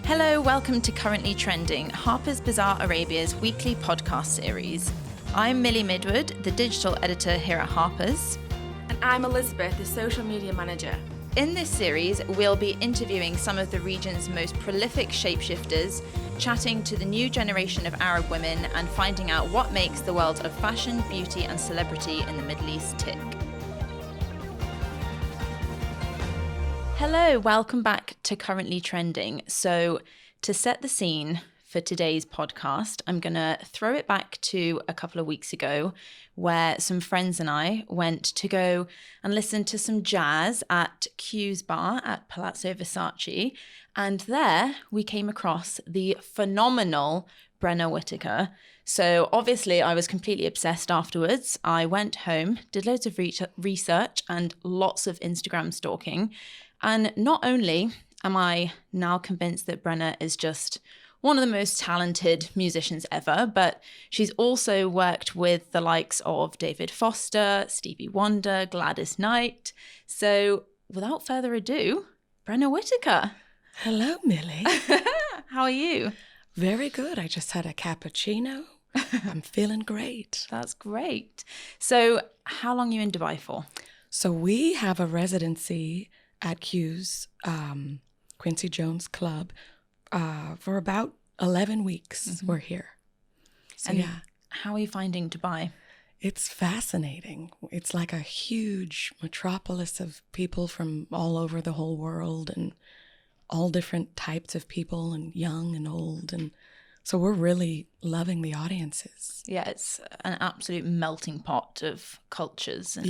Hello, welcome to Currently Trending, Harper's Bazaar Arabia's weekly podcast series. I'm Millie Midwood, the digital editor here at Harper's. And I'm Elizabeth, the social media manager. In this series, we'll be interviewing some of the region's most prolific shapeshifters, chatting to the new generation of Arab women, and finding out what makes the world of fashion, beauty, and celebrity in the Middle East tick. Hello, welcome back to Currently Trending. So, to set the scene for today's podcast, I'm going to throw it back to a couple of weeks ago where some friends and I went to go and listen to some jazz at Q's bar at Palazzo Versace. And there we came across the phenomenal Brenna Whitaker. So obviously I was completely obsessed afterwards. I went home, did loads of research and lots of Instagram stalking. And not only am I now convinced that Brenna is just one of the most talented musicians ever, but she's also worked with the likes of David Foster, Stevie Wonder, Gladys Knight. So without further ado, Brenna Whitaker. Hello, Millie. How are you? Very good. I just had a cappuccino. I'm feeling great. That's great. So how long are you in Dubai for? So we have a residency at Q's Quincy Jones Club for about 11 weeks. Mm-hmm. We're here. So, and how are you finding Dubai? It's fascinating. It's like a huge metropolis of people from all over the whole world and all different types of people and young and old. And so we're really loving the audiences. Yeah, it's an absolute melting pot of cultures and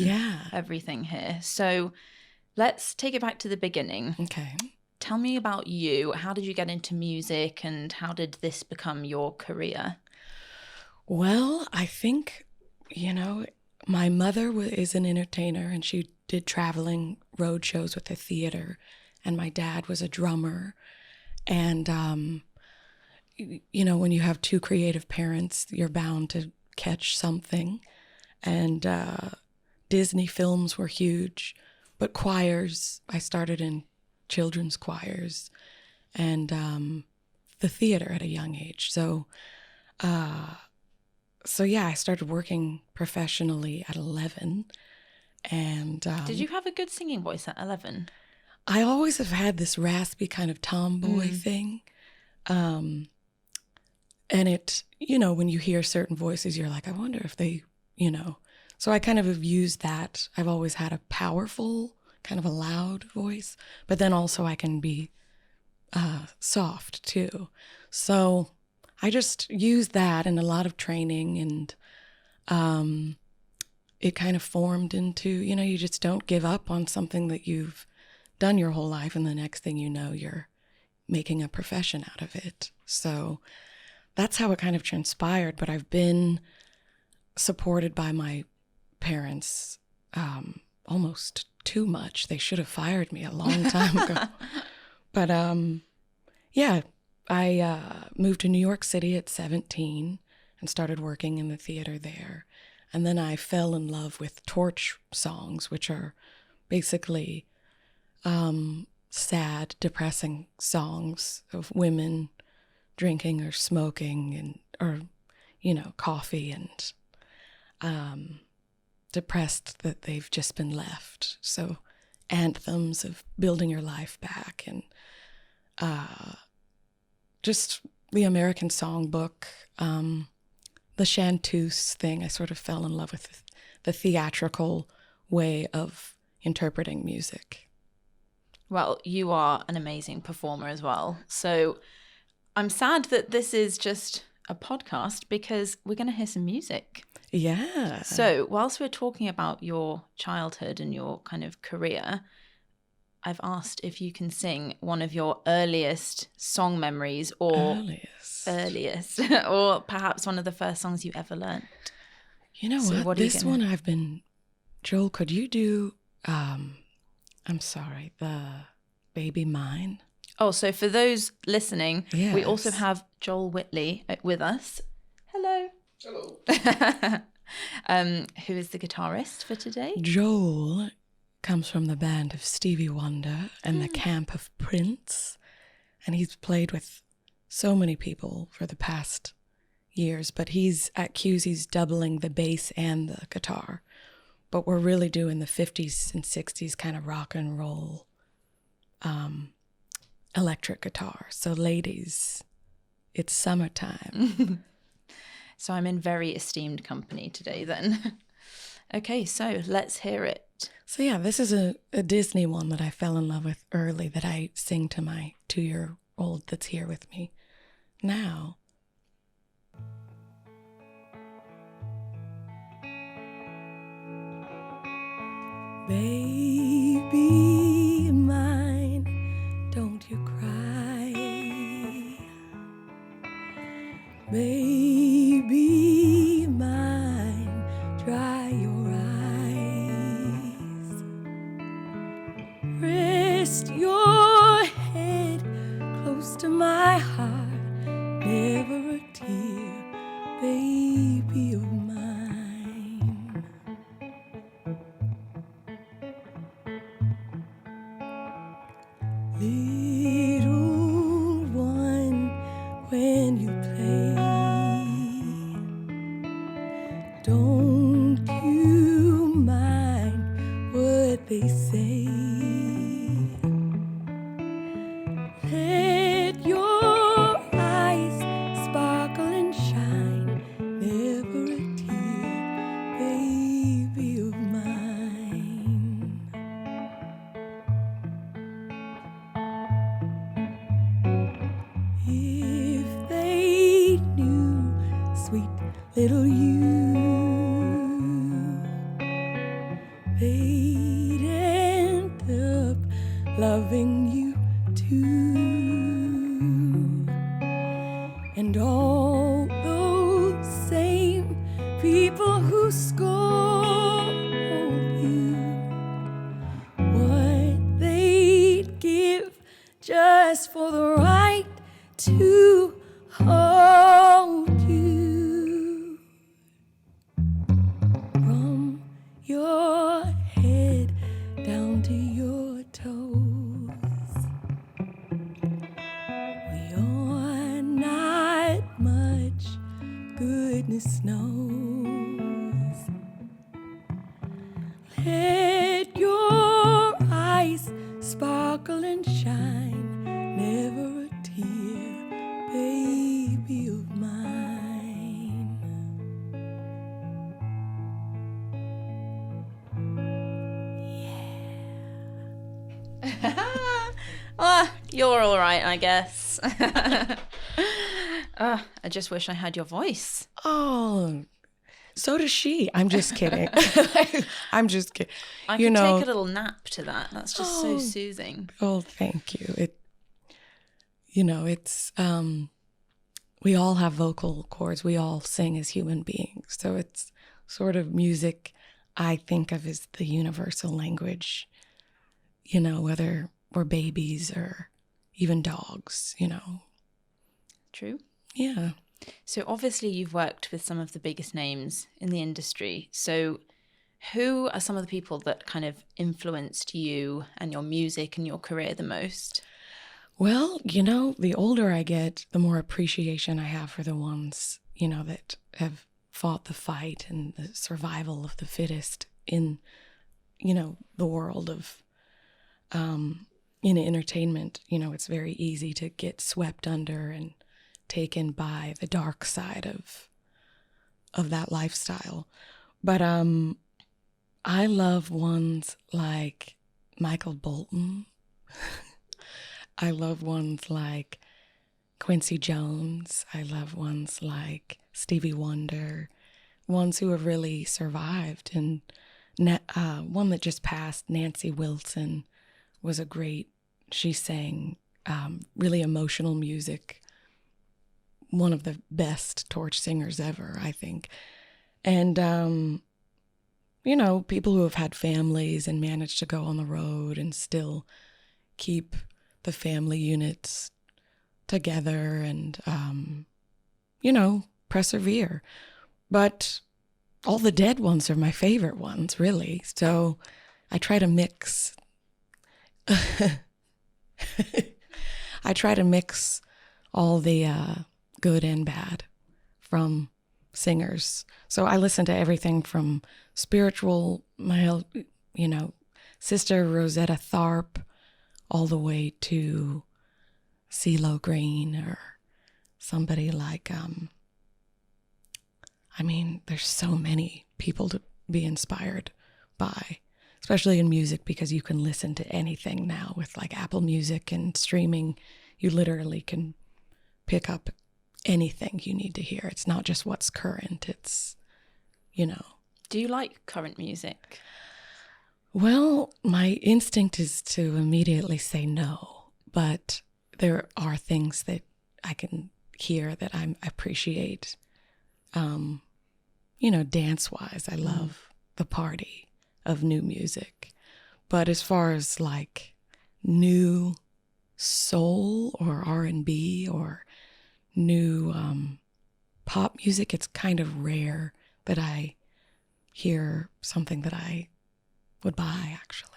everything here. So let's take it back to the beginning. Okay. Tell me about you. How did you get into music and how did this become your career? Well, I think, my mother is an entertainer and she did traveling road shows with the theater. And my dad was a drummer. And, when you have two creative parents, you're bound to catch something. And Disney films were huge. But choirs, I started in children's choirs and the theater at a young age. So I started working professionally at 11. And did you have a good singing voice at 11? I always have had this raspy kind of tomboy thing. And it, when you hear certain voices, you're like, I wonder if they, So I kind of have used that. I've always had a powerful, kind of a loud voice, but then also I can be soft too. So I just used that in a lot of training, and it kind of formed into, you just don't give up on something that you've done your whole life, and the next thing you know, you're making a profession out of it. So that's how it kind of transpired, but I've been supported by my parents almost too much. They should have fired me a long time ago. But I moved to New York City at 17 and started working in the theater there. And then I fell in love with torch songs, which are basically sad, depressing songs of women drinking or smoking or coffee and depressed that they've just been left. So anthems of building your life back and just the American songbook, the chanteuse thing. I sort of fell in love with the theatrical way of interpreting music. Well, you are an amazing performer as well. So I'm sad that this is just a podcast because we're going to hear some music. Yeah. So whilst we're talking about your childhood and your kind of career, I've asked if you can sing one of your earliest song memories or earliest or perhaps one of the first songs you ever learned. You know so what? This one I've been, Joel, could you do, I'm sorry, the Baby Mine? Oh, so for those listening, we also have Joel Whitley with us. Hello. Hello. Who is the guitarist for today? Joel comes from the band of Stevie Wonder and the camp of Prince. and he's played with so many people for the past years, but he's at Q's, he's doubling the bass and the guitar. But we're really doing the 50s and 60s kind of rock and roll electric guitar. So ladies, it's summertime. So I'm in very esteemed company today then. Okay, so let's hear it. So yeah, this is a Disney one that I fell in love with early that I sing to my 2-year-old that's here with me now. Baby mine, don't you cry. Baby mine, dry your eyes. Rest your head close to my heart, never a tear, baby of mine. Little one, when you play, don't you mind what they say. Let your eyes sparkle and shine, never a tear, baby of mine. If they knew, sweet little you, they'd end up loving you too. And all those same people who scorn you, what they'd give just for the right to hold you. From your head down to your toes, you're not much, goodness knows. Let your eyes sparkle and shine, never a tear, baby of mine. Ah, you're all right, I guess. I just wish I had your voice. Oh, so does she. I'm just kidding. I'm just kidding. I could take a little nap to that. That's just so soothing. Oh, thank you. It's we all have vocal cords. We all sing as human beings. So it's sort of music I think of as the universal language, whether we're babies or even dogs, True. Yeah. So obviously you've worked with some of the biggest names in the industry. So who are some of the people that kind of influenced you and your music and your career the most? Well, the older I get, the more appreciation I have for the ones, that have fought the fight and the survival of the fittest in, the world of, in entertainment. It's very easy to get swept under and taken by the dark side of that lifestyle. But I love ones like Michael Bolton. I love ones like Quincy Jones. I love ones like Stevie Wonder, ones who have really survived. And one that just passed, Nancy Wilson, was a great, she sang really emotional music, one of the best torch singers ever, I think. And, people who have had families and managed to go on the road and still keep the family units together and, persevere. But all the dead ones are my favorite ones, really. So I try to mix. I try to mix all the good and bad from singers. So I listen to everything from spiritual, my, sister Rosetta Tharpe, all the way to CeeLo Green or somebody like, there's so many people to be inspired by, especially in music, because you can listen to anything now with like Apple Music and streaming. You literally can pick up anything you need to hear. It's not just what's current. It's, Do you like current music? Well, my instinct is to immediately say no, but there are things that I can hear that I appreciate. Dance-wise, I love the party of new music. But as far as like new soul or R&B or new pop music, it's kind of rare that I hear something that I would buy, actually.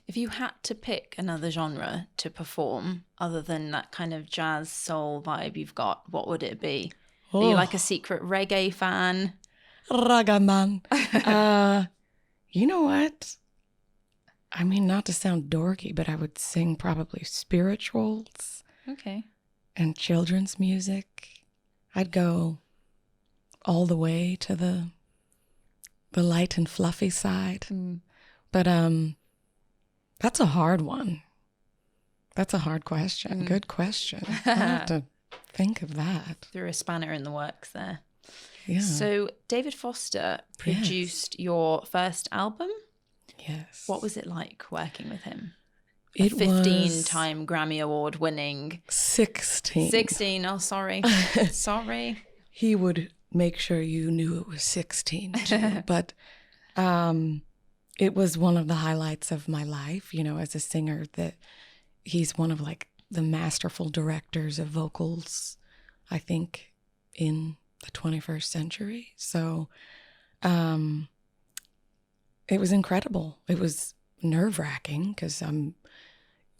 If you had to pick another genre to perform other than that kind of jazz soul vibe you've got, what would it be? Are you like a secret reggae fan? Ragaman. You know what? I mean, not to sound dorky, but I would sing probably spirituals. Okay. And children's music. I'd go all the way to the light and fluffy side. But that's a hard one. That's a hard question. Good question. I have to think of that. Threw a spanner in the works there. Yeah. So David Foster produced your first album. Yes. What was it like working with him? It 15-time Grammy Award winning. 16. 16. Oh, sorry. Sorry. He would make sure you knew it was 16 too. But it was one of the highlights of my life, as a singer, that he's one of like the masterful directors of vocals, I think, in the 21st century. So it was incredible. It was nerve-wracking because I'm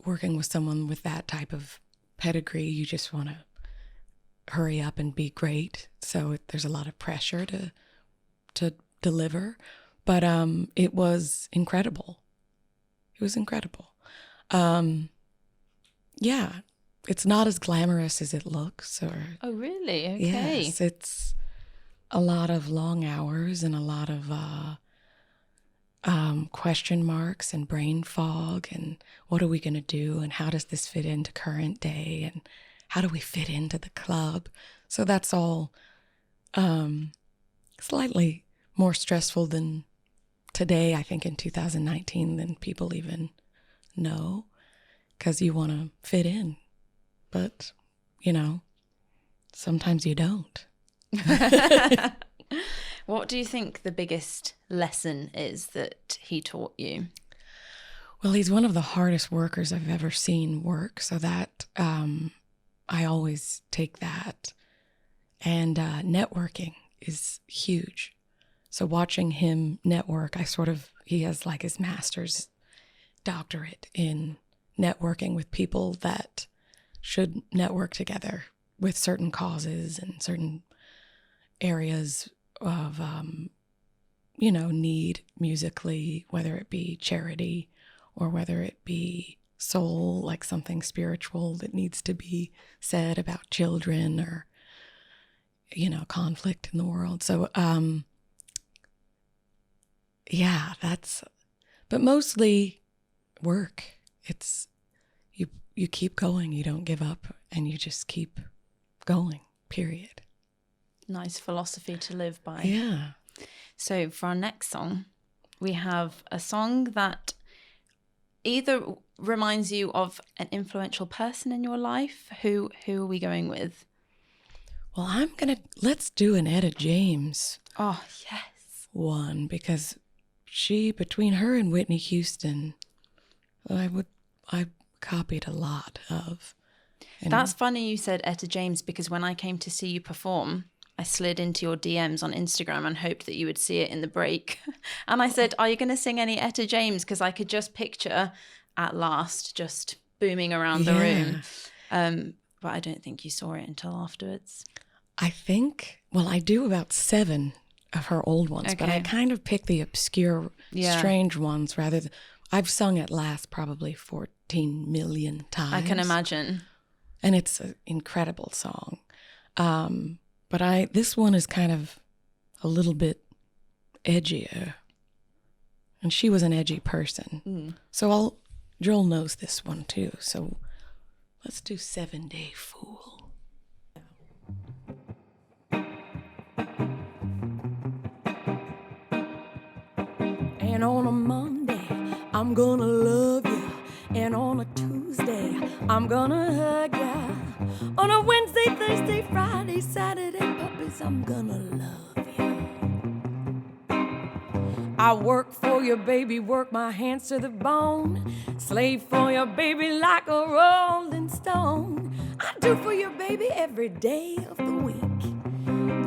working with someone with that type of pedigree. You just want to hurry up and be great. So there's a lot of pressure to deliver. But it was incredible. It was incredible. Yeah, it's not as glamorous as it looks. Oh, really? Okay. Yes, it's a lot of long hours and a lot of question marks and brain fog and what are we going to do and how does this fit into current day and how do we fit into the club? So that's all slightly more stressful than today, I think, in 2019 than people even know, because you want to fit in. But, sometimes you don't. What do you think the biggest lesson is that he taught you? Well, he's one of the hardest workers I've ever seen work, so that I always take that. And networking is huge. So watching him network, he has like his master's doctorate in networking with people that should network together with certain causes and certain areas of, need musically, whether it be charity or whether it be soul, like something spiritual that needs to be said about children or, conflict in the world. So, yeah, but mostly work. It's, you keep going, you don't give up, and you just keep going, period. Nice philosophy to live by. Yeah. So for our next song, we have a song that either reminds you of an influential person in your life. Who are we going with? Well, let's do an Etta James. Oh, yes. One, because between her and Whitney Houston, I copied a lot of. And that's funny you said Etta James, because when I came to see you perform, I slid into your DMs on Instagram and hoped that you would see it in the break. And I said, are you going to sing any Etta James? Because I could just picture At Last just booming around the room. But I don't think you saw it until afterwards. I think, well, I do about 7 of her old ones, but I kind of pick the obscure, strange ones rather than, I've sung At Last probably 14 million times. I can imagine. And it's an incredible song. But this one is kind of a little bit edgier. And she was an edgy person. So Joel knows this one too. So let's do 7-Day Fool. And on a Monday, I'm gonna love you. And on a Tuesday, I'm gonna hug ya. On a Wednesday, Thursday, Friday, Saturday, puppies, I'm gonna love you. I work for your baby, work my hands to the bone. Slave for your baby like a rolling stone. I do for your baby every day of the week.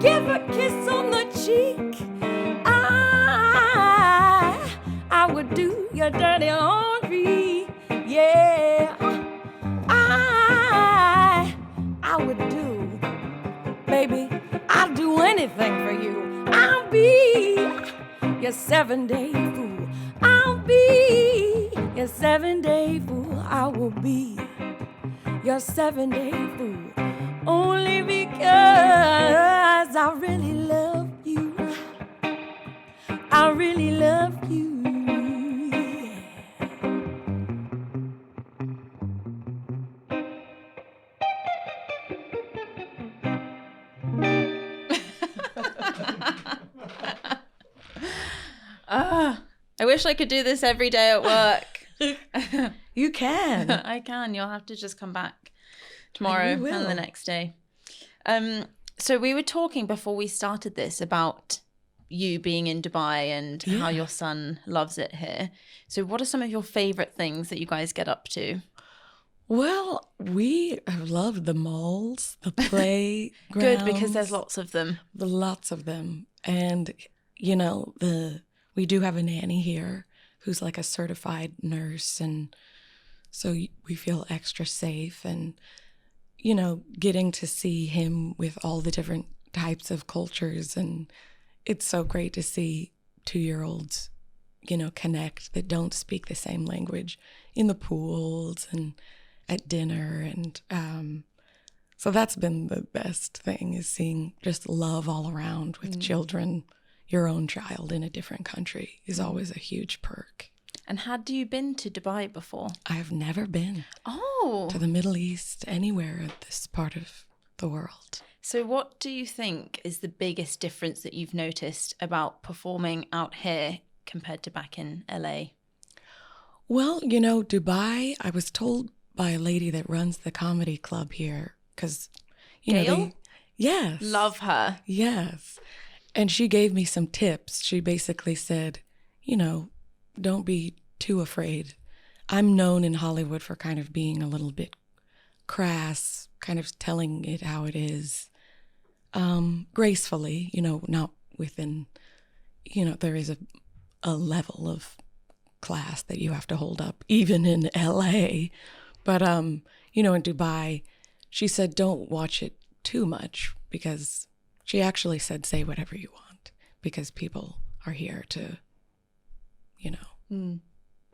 Give a kiss on the cheek. I would do your dirty laundry. Yeah, I would do, baby, I'll do anything for you. I'll be your 7-day fool. I'll be your 7-day fool. I will be your 7-day fool. Only because I really love you. I really love you. I wish I could do this every day at work. You can. I can. You'll have to just come back tomorrow and the next day. So we were talking before we started this about you being in Dubai and how your son loves it here. So what are some of your favorite things that you guys get up to? Well, we have loved the malls, the playgrounds. Good, because there's lots of them. Lots of them. And, you know, we do have a nanny here who's like a certified nurse. And so we feel extra safe. And, you know, getting to see him with all the different types of cultures. And it's so great to see 2-year-olds, you know, connect that don't speak the same language in the pools and at dinner. And so that's been the best thing, is seeing just love all around with children. Your own child in a different country is always a huge perk. And had you been to Dubai before? I've never been to the Middle East, anywhere in this part of the world. So what do you think is the biggest difference that you've noticed about performing out here compared to back in LA? Well, you know, Dubai, I was told by a lady that runs the comedy club here, because, you know, yes. Love her. Yes. And she gave me some tips. She basically said, you know, don't be too afraid. I'm known in Hollywood for kind of being a little bit crass, kind of telling it how it is, gracefully, you know, not within, you know, there is a level of class that you have to hold up, even in LA. But, you know, in Dubai, she said, don't watch it too much, because she actually said, say whatever you want, because people are here to, you know,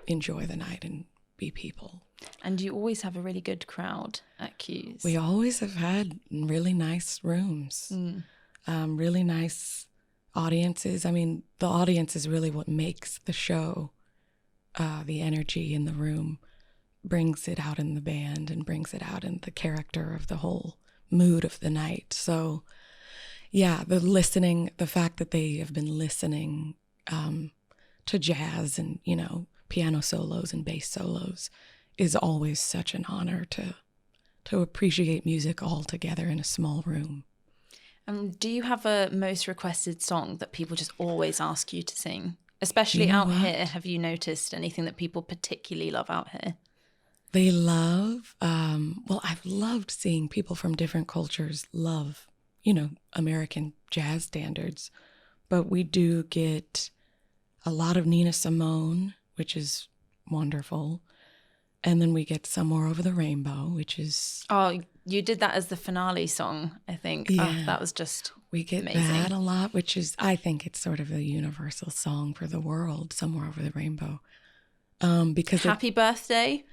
enjoy the night and be people. And you always have a really good crowd at Q's. We always have had really nice rooms, really nice audiences. I mean, the audience is really what makes the show. The energy in the room brings it out in the band and brings it out in the character of the whole mood of the night. So, yeah, the listening, the fact that they have been listening to jazz and, you know, piano solos and bass solos is always such an honor to appreciate music all together in a small room. Do you have a most requested song that people just always ask you to sing? Especially out here, have you noticed anything that people particularly love out here? They love, well, I've loved seeing people from different cultures love, you know, American jazz standards. But we do get a lot of Nina Simone, which is wonderful. And then we get Somewhere Over the Rainbow, which is... Oh, you did that as the finale song, I think. Yeah. Oh, that was just We get amazing. that a lot, which is, I think it's sort of a universal song for the world, Somewhere Over the Rainbow. Because Happy Birthday.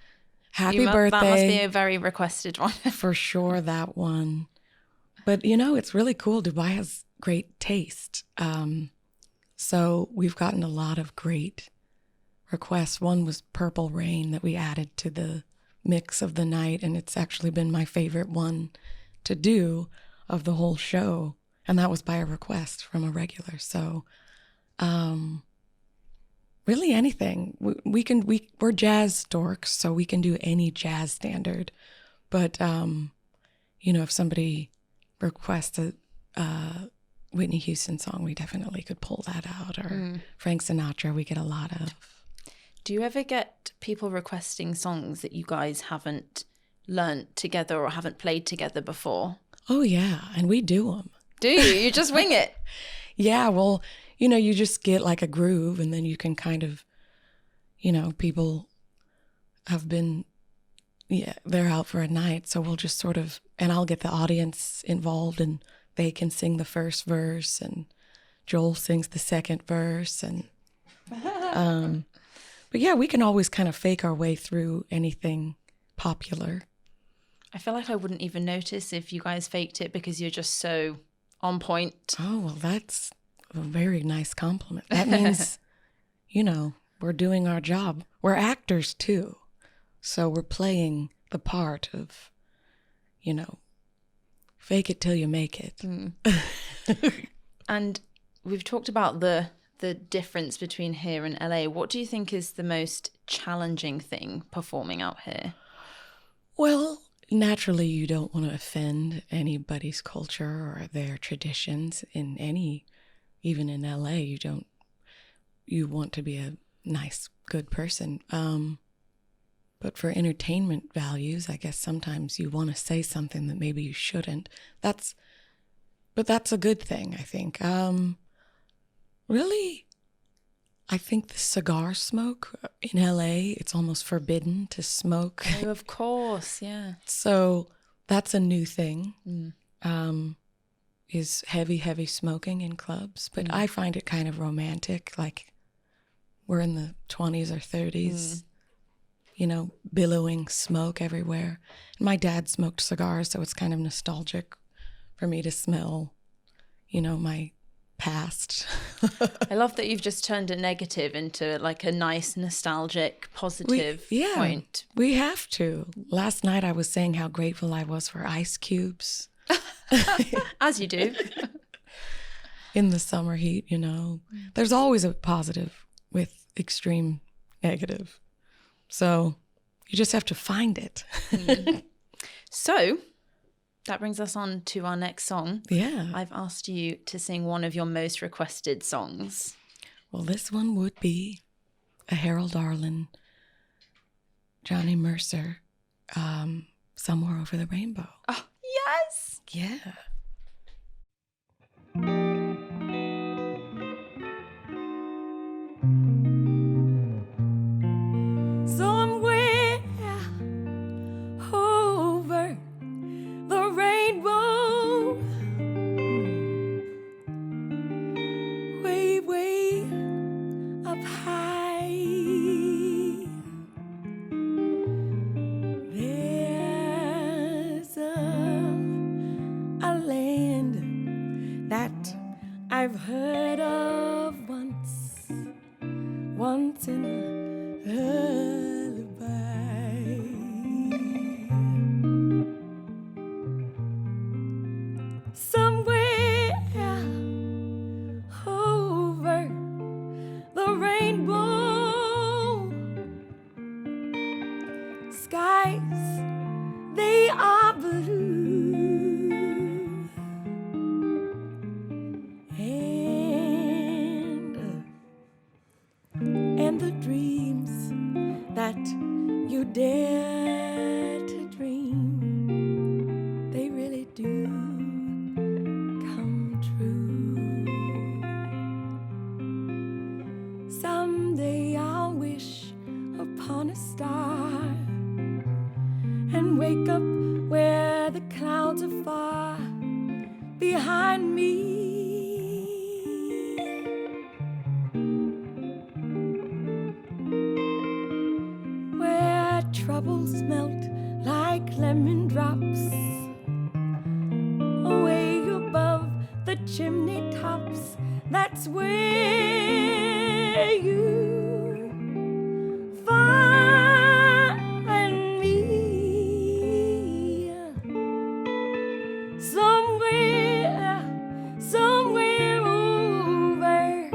Happy Birthday. That must be a very requested one. For sure, that one. But, you know, it's really cool. Dubai has great taste. So we've gotten a lot of great requests. One was Purple Rain that we added to the mix of the night, and it's actually been my favorite one to do of the whole show. And that was by a request from a regular. So really anything. We're jazz dorks, so we can do any jazz standard. But, you know, if somebody requests a Whitney Houston song, we definitely could pull that out. Or Frank Sinatra, we get a lot of. Do you ever get people requesting songs that you guys haven't learnt together or haven't played together before? Oh, yeah. And we do them. Do you? You just wing it? Yeah. Well, you know, you just get like a groove, and then you can kind of, you know, people have been, they're out for a night. So we'll just sort of, and I'll get the audience involved, and they can sing the first verse, and Joel sings the second verse. And, but yeah, we can always kind of fake our way through anything popular. I feel like I wouldn't even notice if you guys faked it because you're just so on point. Oh, well, that's a very nice compliment. That means, you know, we're doing our job. We're actors too. So we're playing the part of, you know, fake it till you make it. And we've talked about the difference between here and LA. What do you think is the most challenging thing performing out here? Well, naturally, you don't want to offend anybody's culture or their traditions in any, even in LA, you want to be a nice, good person. But for entertainment values, I guess sometimes you want to say something that maybe you shouldn't. But that's a good thing, I think. Really, I think the cigar smoke in LA, it's almost forbidden to smoke. Oh, of course, yeah. So that's a new thing, is heavy smoking in clubs. But I find it kind of romantic, like we're in the 20s or 30s, you know, billowing smoke everywhere. And my dad smoked cigars, so it's kind of nostalgic for me to smell, you know, my past. I love that you've just turned a negative into like a nice, nostalgic, positive point. We have to. Last night I was saying how grateful I was for ice cubes. As you do. In the summer heat, you know. There's always a positive with extreme negative. So you just have to find it. So that brings us on to our next song. Yeah. I've asked you to sing one of your most requested songs. Well, this one would be a Harold Arlen, Johnny Mercer, Somewhere Over the Rainbow. Oh, yes. Yeah. Somewhere over the rainbow, way up high, there's a land that I've heard of once in a lullaby. Somewhere over the rainbow, skies, they are blue, and find me. Where troubles melt like lemon drops away above the chimney tops. That's where you find me. Somewhere over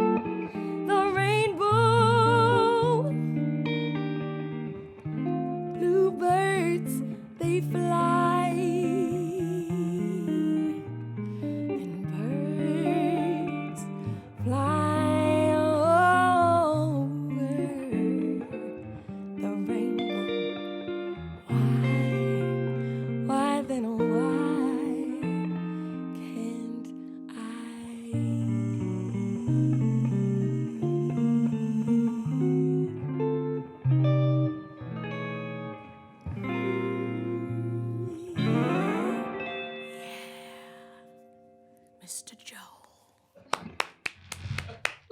the rainbow. Bluebirds, they fly, and birds fly over the rainbow. Why then why can't I? Mr. Joe.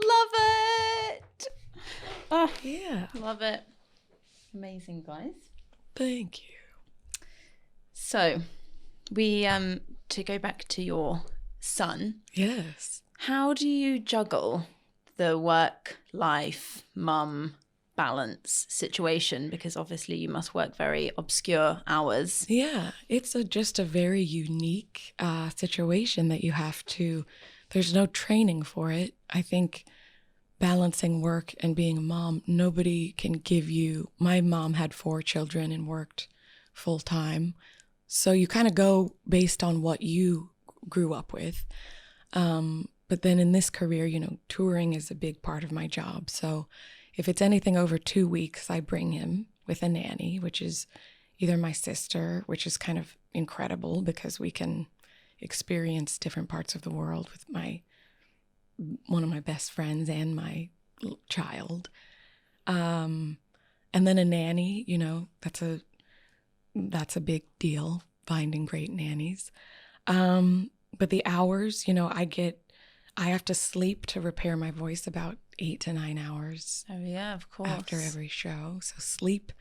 Love it. Oh, Yeah. love it. Amazing, guys. Thank you. So, we to go back to your son, Yes. how do you juggle the work, life, mum balance situation? Because obviously you must work very obscure hours. Yeah, it's just a very unique situation that you have to, there's no training for it. I think balancing work and being a mom, nobody can give you, my mom had 4 children and worked full time. So you kind of go based on what you grew up with. But then in this career, you know, touring is a big part of my job. So if it's anything over 2 weeks, I bring him with a nanny, which is either my sister, which is kind of incredible because we can experience different parts of the world with one of my best friends and my child. And then a nanny, you know, that's a big deal, finding great nannies. But the hours, you know, I have to sleep to repair my voice about 8 to 9 hours. Oh yeah, of course. After every show. So sleep,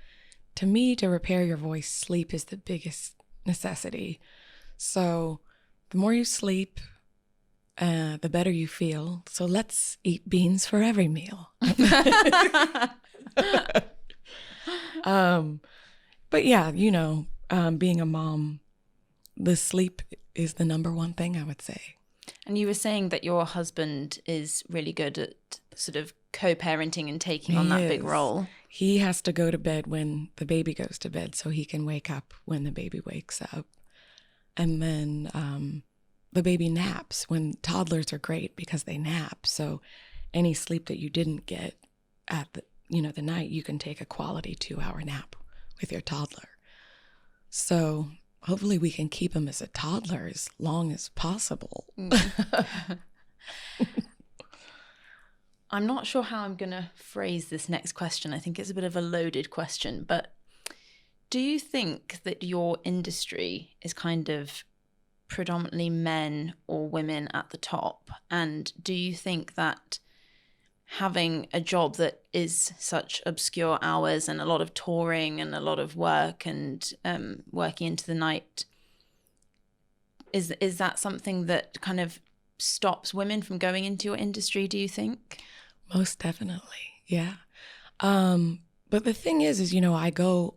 to me, to repair your voice, sleep is the biggest necessity. So the more you sleep, the better you feel. So let's eat beans for every meal. But yeah, you know, being a mom, the sleep is the number one thing, I would say. And you were saying that your husband is really good at sort of co-parenting and taking on that big role. He has to go to bed when the baby goes to bed so he can wake up when the baby wakes up. And then the baby naps. When toddlers are great because they nap. So any sleep that you didn't get at the night, you can take a quality 2-hour nap with your toddler. So hopefully we can keep him as a toddler as long as possible. I'm not sure how I'm going to phrase this next question. I think it's a bit of a loaded question, but do you think that your industry is kind of predominantly men or women at the top? And do you think that having a job that is such obscure hours and a lot of touring and a lot of work and working into the night, is that something that kind of stops women from going into your industry, do you think? Most definitely, yeah. But the thing is, you know, I go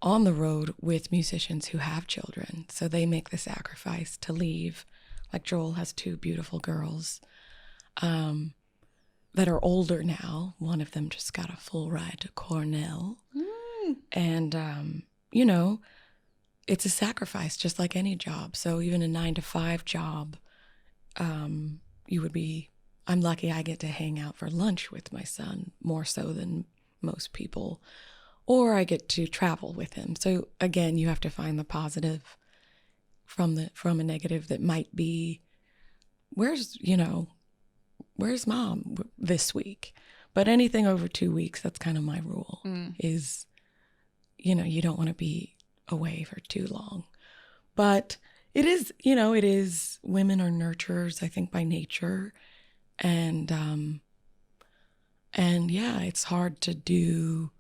on the road with musicians who have children, so they make the sacrifice to leave. Like Joel has 2 beautiful girls that are older now. One of them just got a full ride to Cornell. And, you know, it's a sacrifice just like any job. So even a 9-to-5 job, I'm lucky I get to hang out for lunch with my son more so than most people, or I get to travel with him. So again, you have to find the positive from a negative that might be, where's mom this week? But anything over 2 weeks, that's kind of my rule, is, you know, you don't want to be away for too long. But it is, it is, women are nurturers, I think, by nature. And yeah, it's hard to do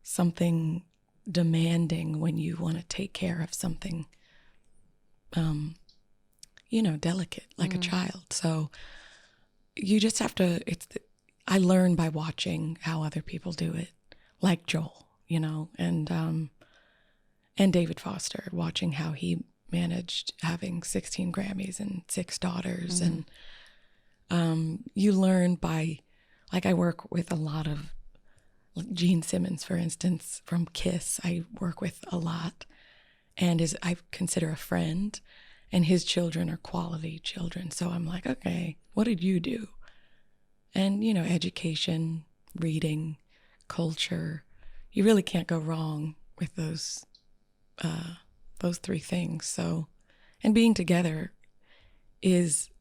something demanding when you want to take care of something, delicate, like a child. So you just have to, I learn by watching how other people do it, like Joel, and David Foster, watching how he managed having 16 Grammys and 6 daughters. And you learn by, like, I work with a lot of, Gene Simmons, for instance, from Kiss, I work with a lot, and I consider a friend, and his children are quality children. So I'm like, okay, what did you do? And, education, reading, culture, you really can't go wrong with those 3 things. So, and being together is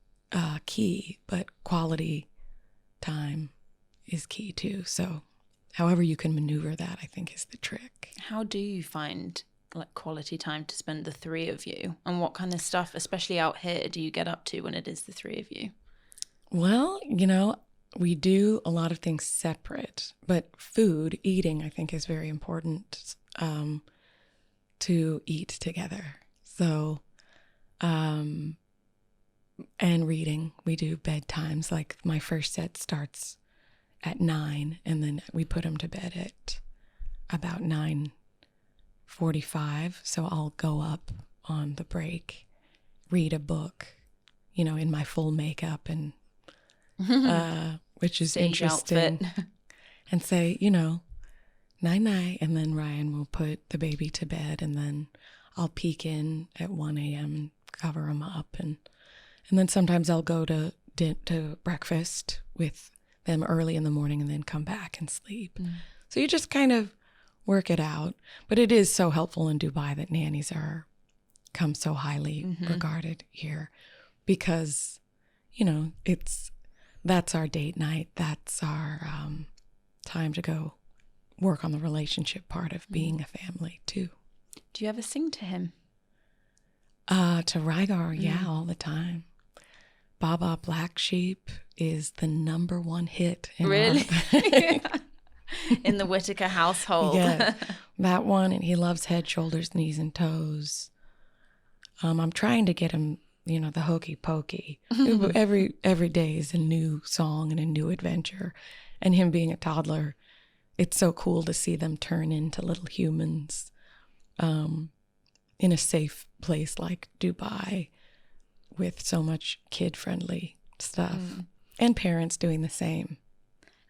key, but quality time is key too. So however you can maneuver that, I think, is the trick. How do you find like quality time to spend the 3 of you? And what kind of stuff, especially out here, do you get up to when it is the 3 of you? Well, we do a lot of things separate, but eating, I think, is very important to eat together. So, and reading, we do bedtimes. Like my first set starts at 9, and then we put him to bed at about 9:45. So I'll go up on the break, read a book, in my full makeup, and which is Sage interesting, outfit. and say, night-night, and then Ryan will put the baby to bed, and then I'll peek in at 1 a.m. and cover him up, and then sometimes I'll go to breakfast with them early in the morning and then come back and sleep. So you just kind of work it out. But it is so helpful in Dubai that nannies come so highly regarded here, because, that's our date night. That's our time to go work on the relationship part of being a family too. Do you ever sing to him? To Rygar, yeah, all the time. Baba Black Sheep is the number 1 hit. Really? In the Whitaker household. Yeah, that one. And he loves Head, Shoulders, Knees, and Toes. I'm trying to get him, the Hokey Pokey. Every day is a new song and a new adventure. And him being a toddler, it's so cool to see them turn into little humans in a safe place like Dubai, with so much kid-friendly stuff, and parents doing the same.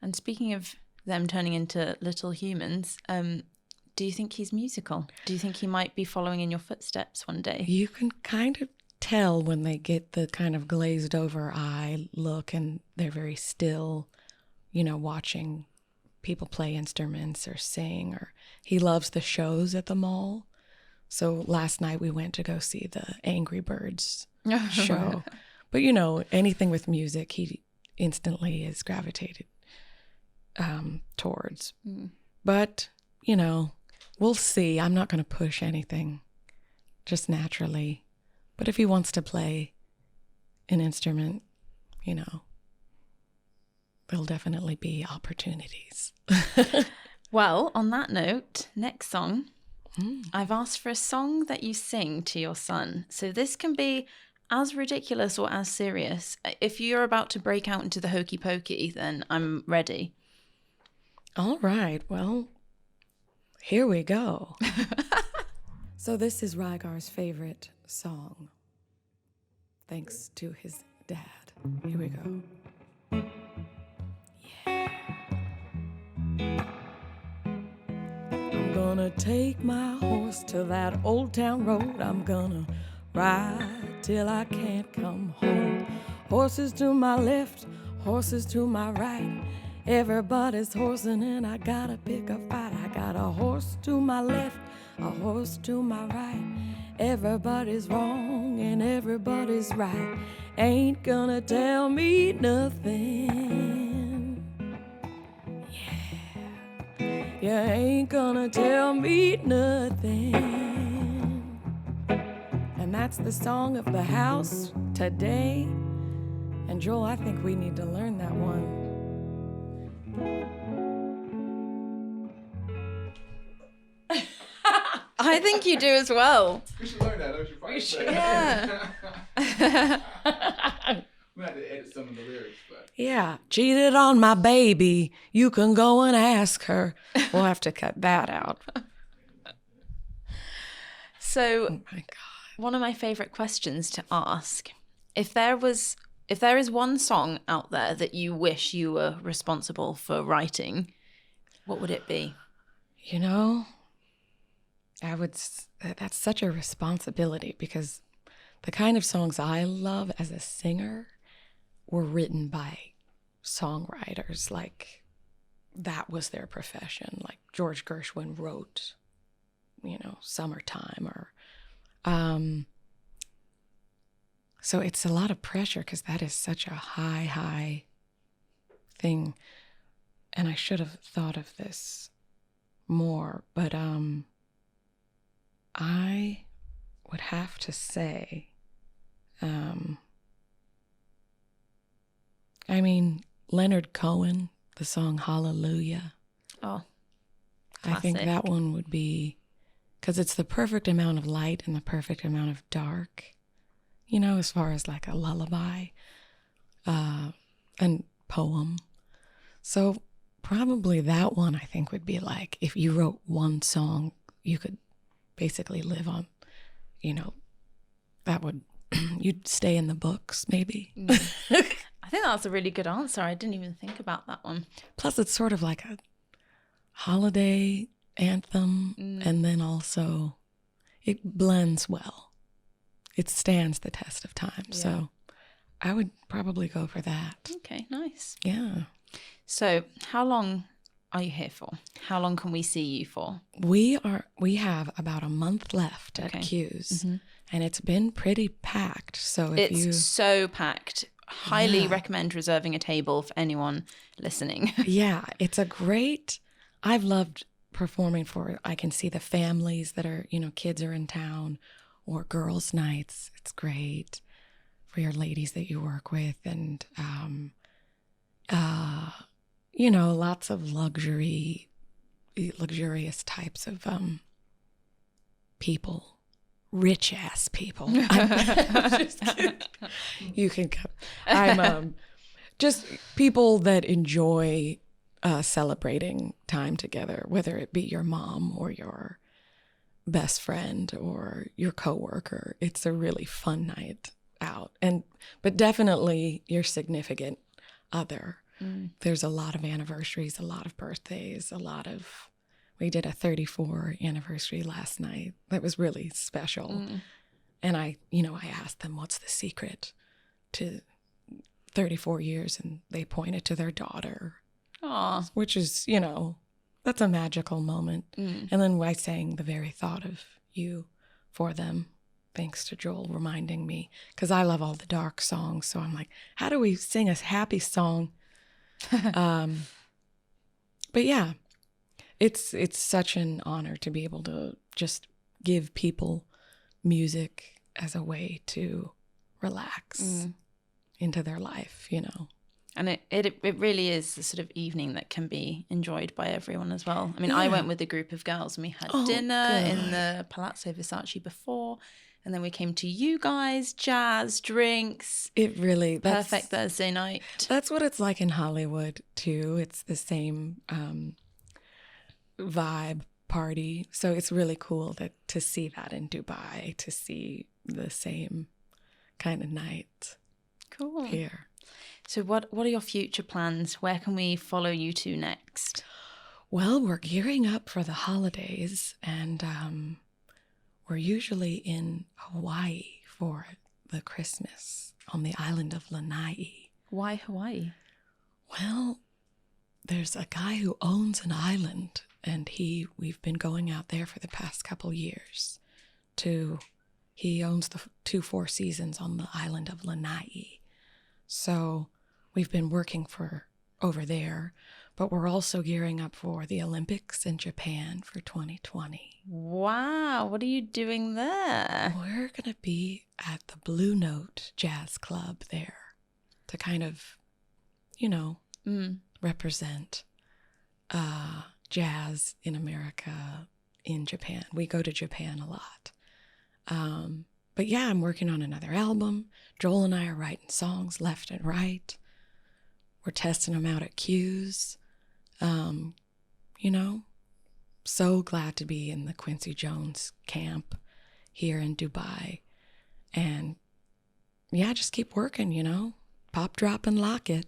And speaking of them turning into little humans, do you think he's musical? Do you think he might be following in your footsteps one day? You can kind of tell when they get the kind of glazed over eye look, and they're very still, watching people play instruments or sing. Or he loves the shows at the mall. So last night we went to go see the Angry Birds show. But, anything with music, he instantly is gravitated towards. But, we'll see. I'm not going to push anything, just naturally. But if he wants to play an instrument, there'll definitely be opportunities. Well, on that note, next song. I've asked for a song that you sing to your son. So this can be as ridiculous or as serious. If you're about to break out into the hokey pokey, then I'm ready. All right. Well, here we go. So this is Rygar's favorite song, thanks to his dad. Here we go. I'm gonna take my horse to that old town road. I'm gonna ride till I can't come home. Horses to my left, horses to my right. Everybody's horsing and I gotta pick a fight. I got a horse to my left, a horse to my right. Everybody's wrong and everybody's right. Ain't gonna tell me nothing. You ain't gonna tell me nothing. And And that's the song of the house today. And Joel, I think we need to learn that one. I think you do as well. We should learn that. We should Yeah. We had to edit some of the lyrics, but Yeah, cheated on my baby. You can go and ask her. We'll have to cut that out. So, Oh my God. one of my favorite questions to ask, if there is one song out there that you wish you were responsible for writing, what would it be? You know, that's such a responsibility because the kind of songs I love as a singer were written by songwriters. Like, that was their profession. Like George Gershwin wrote, Summertime or, so it's a lot of pressure because that is such a high thing. And I should have thought of this more, but I would have to say, Leonard Cohen, the song Hallelujah. Oh, I think classic. that one would be, because it's the perfect amount of light and the perfect amount of dark, as far as like a lullaby and poem. So probably that one I think would be like, if you wrote one song, you could basically live on, that would, you'd stay in the books maybe. I think that's a really good answer. I didn't even think about that one. Plus it's sort of like a holiday anthem, and then also it blends well. It stands the test of time. Yeah. So I would probably go for that. Okay, nice. Yeah. So, how long are you here for? How long can we see you for? We have about a month left at Okay. Q's, and it's been pretty packed. So if It's so packed. Highly recommend reserving a table for anyone listening. yeah, it's I've loved performing for, I can see the families that are, kids are in town, or girls' nights. It's great for your ladies that you work with, and, lots of luxurious types of people. Rich ass people. I'm just kidding. You can come. I'm just people that enjoy celebrating time together, whether it be your mom or your best friend or your coworker. It's a really fun night out, but definitely your significant other. There's a lot of anniversaries, a lot of birthdays, we did a 34 anniversary last night. That was really special. And I asked them, what's the secret to 34 years? And they pointed to their daughter. Aw. Which is, that's a magical moment. And then I sang The Very Thought of You for them, thanks to Joel reminding me, because I love all the dark songs. So I'm like, how do we sing a happy song? But yeah, it's such an honor to be able to just give people music as a way to relax into their life, And it really is the sort of evening that can be enjoyed by everyone as well. I mean, I went with a group of girls and we had dinner in the Palazzo Versace before, and then we came to you guys, jazz, drinks. It really Perfect Thursday night. That's what it's like in Hollywood too. It's the same vibe party. So it's really cool to see that in Dubai, to see the same kind of night Cool. here. So what are your future plans? Where can we follow you to next? Well, we're gearing up for the holidays, and we're usually in Hawaii for the Christmas on the island of Lanai. Why Hawaii? Well, there's a guy who owns an island, and we've been going out there for the past couple years. He owns the 2 Four Seasons on the island of Lanai. So we've been working over there, But we're also gearing up for the Olympics in Japan for 2020. Wow. What are you doing there? We're going to be at the Blue Note Jazz Club there to kind of, represent jazz in America, in Japan. We go to Japan a lot. But yeah, I'm working on another album. Joel and I are writing songs left and right. We're testing them out at Q's. So glad to be in the Quincy Jones camp here in Dubai. And yeah, just keep working, pop, drop, and lock it.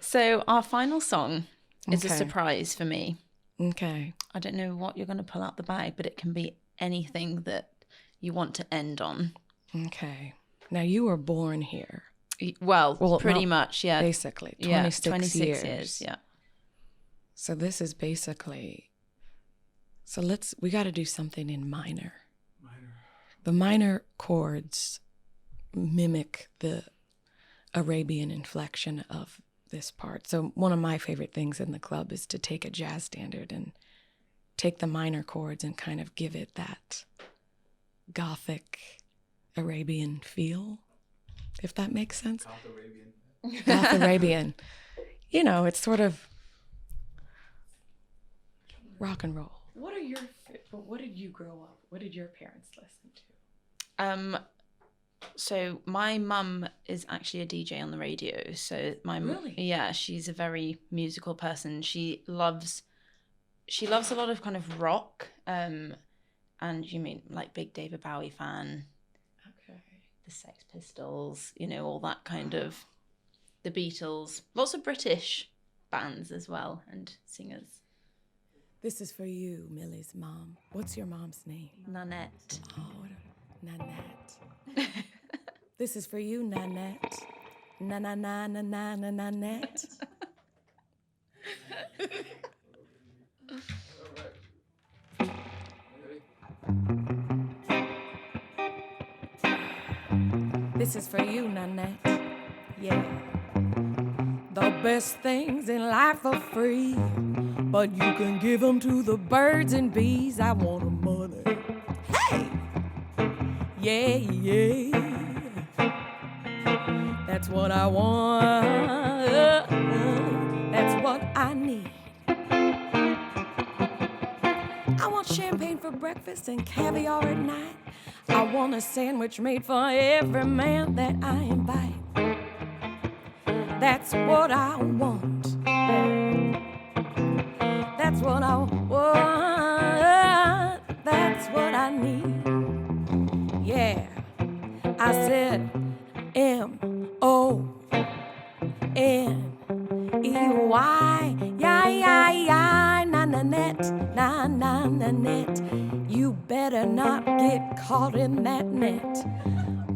So our final song is a Okay. surprise for me. Okay. I don't know what you're going to pull out the bag, but it can be anything that you want to end on. Okay. Now, you were born here, Well, pretty not much, yeah. basically. 26, 26 years, yeah. So this is basically... So we got to do something in minor. The minor chords mimic the Arabian inflection of this part. So one of my favorite things in the club is to take a jazz standard and take the minor chords and kind of give it that Gothic Arabian feel, if that makes sense. Goth Arabian. It's sort of rock and roll. What did you grow up? What did your parents listen to? So my mum is actually a DJ on the radio. So Really? Yeah, she's a very musical person. She loves a lot of kind of rock. And you mean like big David Bowie fan, Okay. the Sex Pistols, all that kind of, the Beatles, lots of British bands as well and singers. This is for you, Millie's mom. What's your mom's name? Nanette. Oh, Nanette. This is for you, Nanette. Nanette. This is for you, Nanette. Yeah. The best things in life are free, but you can give them to the birds and bees. I want them money. Hey! Yeah. That's what I want. That's what I need. I want champagne for breakfast and caviar at night. I want a sandwich made for every man that I invite. That's what I want. That's what I want. That's what I need. Yeah. I said M-O-N-E-Y. Yeah. Nanette. You better not get caught in that net.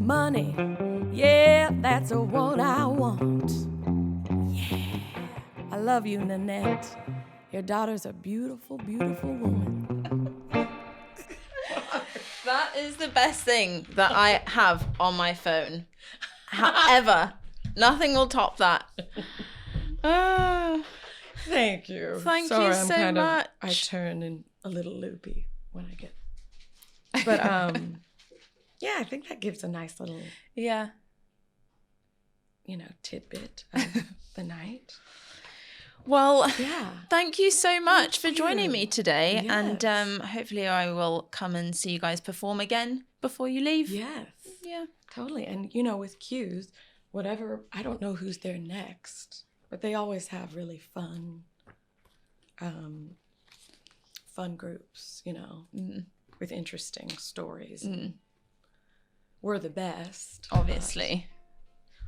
Money. Yeah, that's what I want. Yeah. I love you, Nanette. Your daughter's a beautiful, beautiful woman. That is the best thing that I have on my phone. However, nothing will top that. Thank you. Thank you so much. I turn in a little loopy when I get... But, yeah, I think that gives a nice little, Yeah. tidbit of the night. Well, Yeah. thank you so much for joining me today. Yes. And hopefully I will come and see you guys perform again before you leave. Yes. Yeah. Totally. And, with Q's, whatever, I don't know who's there next, but they always have really fun groups, with interesting stories. And we're the best. Obviously.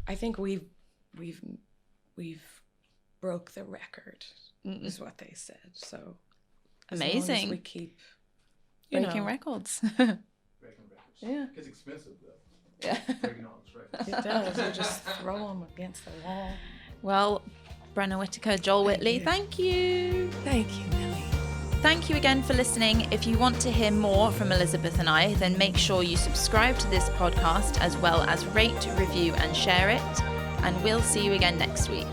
I think we've broke the record, is what they said. So as long as Amazing. we keep Breaking records. Breaking records. Yeah. It's expensive though. Yeah. Breaking all those records. It does. You just throw them against the wall. Well, Brenna Whitaker, Joel Whitley, thank you. Thank you, Millie. Thank you again for listening. If you want to hear more from Elizabeth and I, then make sure you subscribe to this podcast as well as rate, review and share it. And we'll see you again next week.